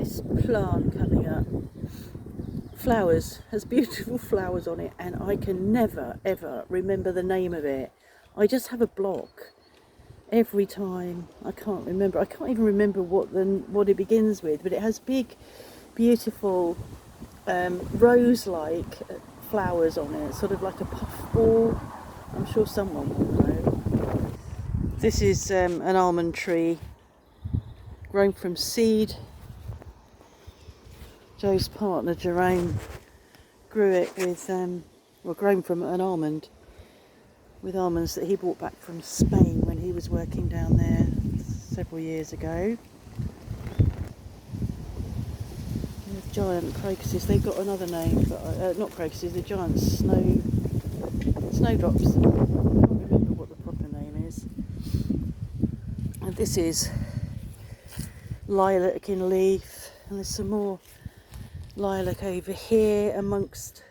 this plant coming up. Flowers, has beautiful flowers on it, and I can never ever remember the name of it. I just have a block every time. I can't remember. I can't even remember what it begins with, but it has big, beautiful rose-like flowers on it, sort of like a puffball. I'm sure someone will know. This is an almond tree grown from seed. Joe's partner Jerome grew it with, grown from an almond, with almonds that he brought back from Spain when he was working down there several years ago. The giant crocuses, they've got another name, but not crocuses, the giant snowdrops. I can't remember what the proper name is. And this is lilac in leaf, and there's some more lilac over here amongst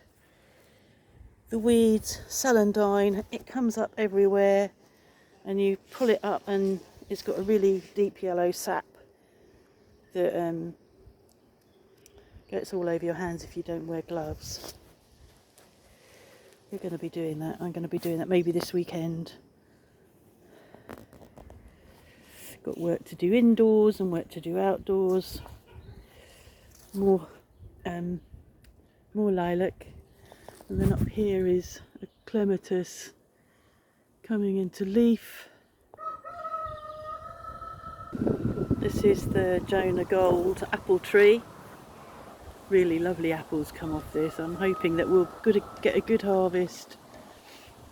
the weeds. Celandine, it comes up everywhere, and you pull it up and it's got a really deep yellow sap that gets all over your hands if you don't wear gloves. You're going to be doing that. I'm going to be doing that maybe this weekend. Got work to do indoors and work to do outdoors. More lilac, and then up here is a clematis coming into leaf. This is the Jonah Gold apple tree. Really lovely apples come off this. I'm hoping that we'll get a good harvest.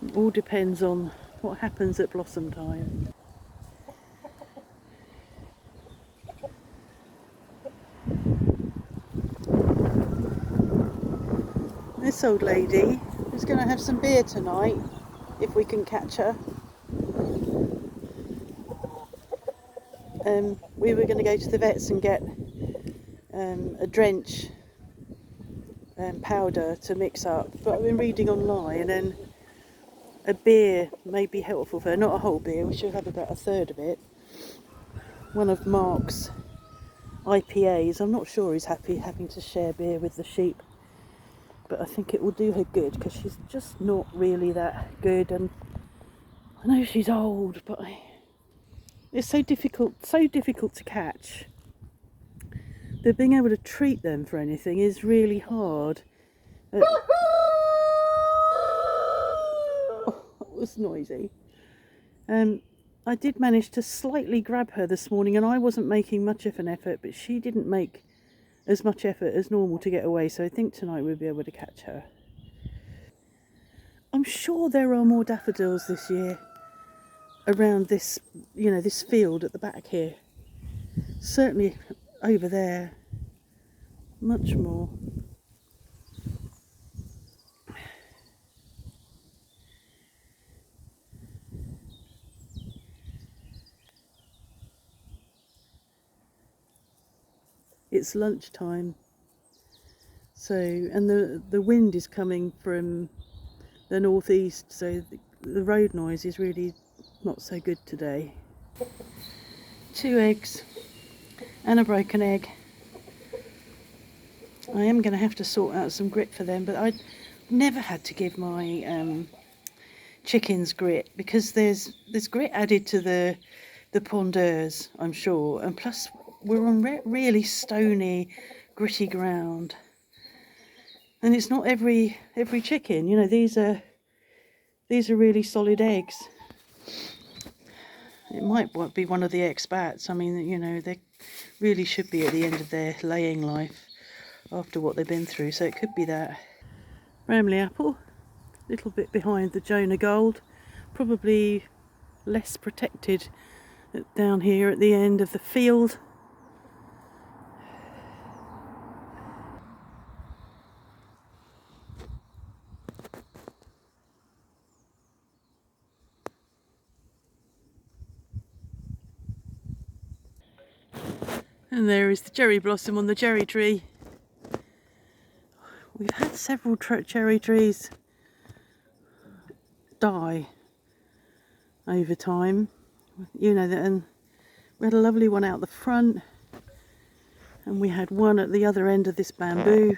It all depends on what happens at blossom time. This old lady is going to have some beer tonight, if we can catch her. We were going to go to the vets and get a drench powder to mix up, but I've been reading online and a beer may be helpful for her. Not a whole beer, we should have about a third of it. One of Mark's IPAs. I'm not sure he's happy having to share beer with the sheep, but I think it will do her good because she's just not really that good, and I know she's old, but it's so difficult to catch. That being able to treat them for anything is really hard. Oh, that was noisy. I did manage to slightly grab her this morning, and I wasn't making much of an effort, but she didn't make as much effort as normal to get away, so I think tonight we'll be able to catch her. I'm sure there are more daffodils this year around this, this field at the back here. Certainly over there, much more. It's lunchtime, so, and the wind is coming from the northeast, so the road noise is really not so good today. 2 eggs and a broken egg. I am going to have to sort out some grit for them, but I never had to give my chickens grit, because there's grit added to the pondeurs, I'm sure, and plus we're on really stony, gritty ground, and it's not every chicken. These are really solid eggs. It might be one of the expats. I mean, they really should be at the end of their laying life after what they've been through, so it could be that. Bramley apple, a little bit behind the Jonah Gold, probably less protected down here at the end of the field. And there is the cherry blossom on the cherry tree. We've had several cherry trees die over time, and we had a lovely one out the front, And we had one at the other end of this bamboo.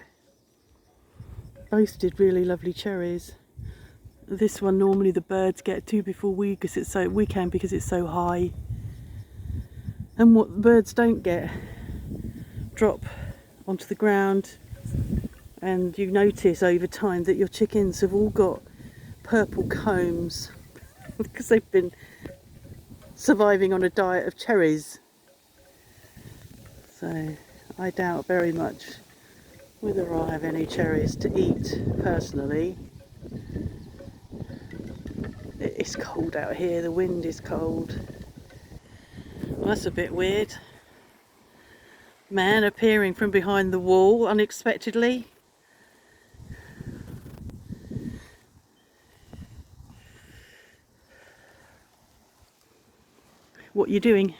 Both did really lovely cherries. This one normally the birds get to before we can because it's so high. And what birds don't get drop onto the ground, and you notice over time that your chickens have all got purple combs because they've been surviving on a diet of cherries. So I doubt very much whether I'll have any cherries to eat personally. It's cold out here, the wind is cold. Well, that's a bit weird. Man appearing from behind the wall unexpectedly. What are you doing?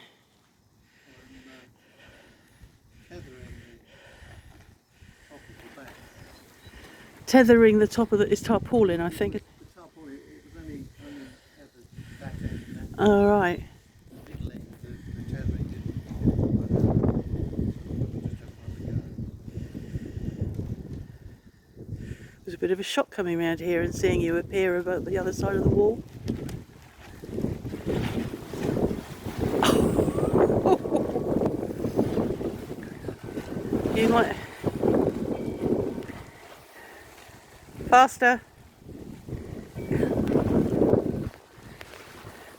Tethering the top of it's tarpaulin, I think. The tarpaulin, it was only tethered that end. Oh, right. The tethering It was a bit of a shock coming around here and seeing you appear about the other side of the wall. You might... Faster.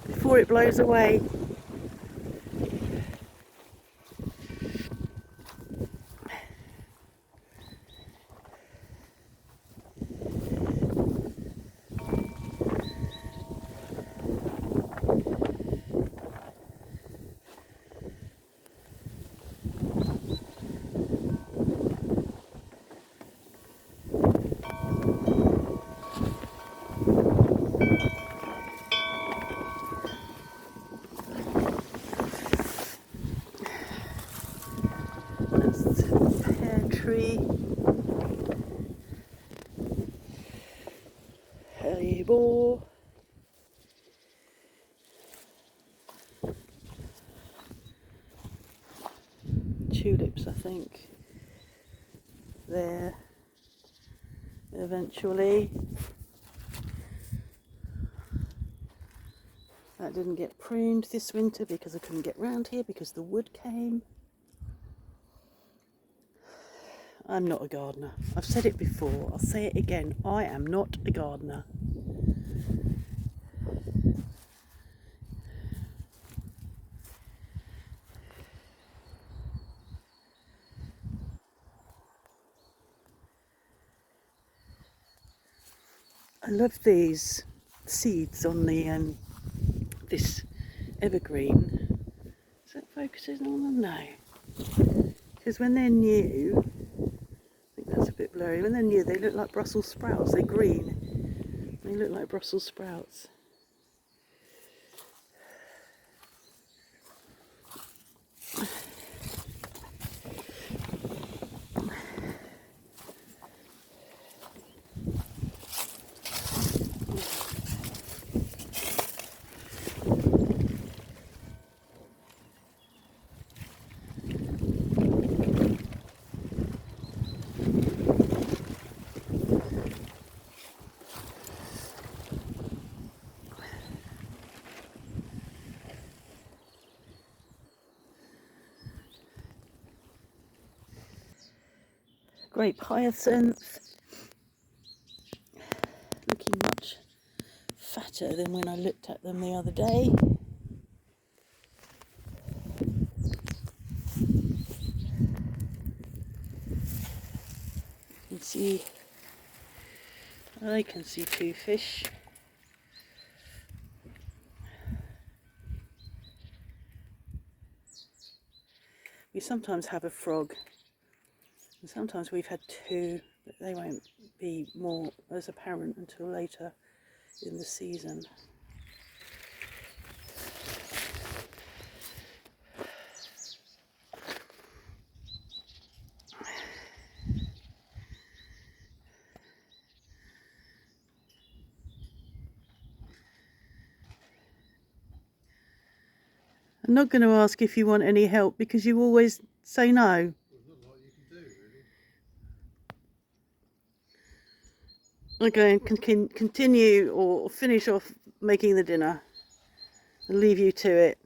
Before it blows away. Tree. Hellebore. Tulips, I think. There. Eventually. That didn't get pruned this winter because I couldn't get round here because the wood came. I'm not a gardener. I've said it before, I'll say it again. I am not a gardener. I love these seeds on the this evergreen. Is that focusing on them? No. Because when they're new, I think that's a bit blurry, when they're new they look like Brussels sprouts, they're green. They look like Brussels sprouts. Great hyacinth, looking much fatter than when I looked at them the other day. You can see, I can see two fish. We sometimes have a frog. And sometimes we've had two, but they won't be more as apparent until later in the season. I'm not going to ask if you want any help because you always say no. I'm going to continue or finish off making the dinner and leave you to it.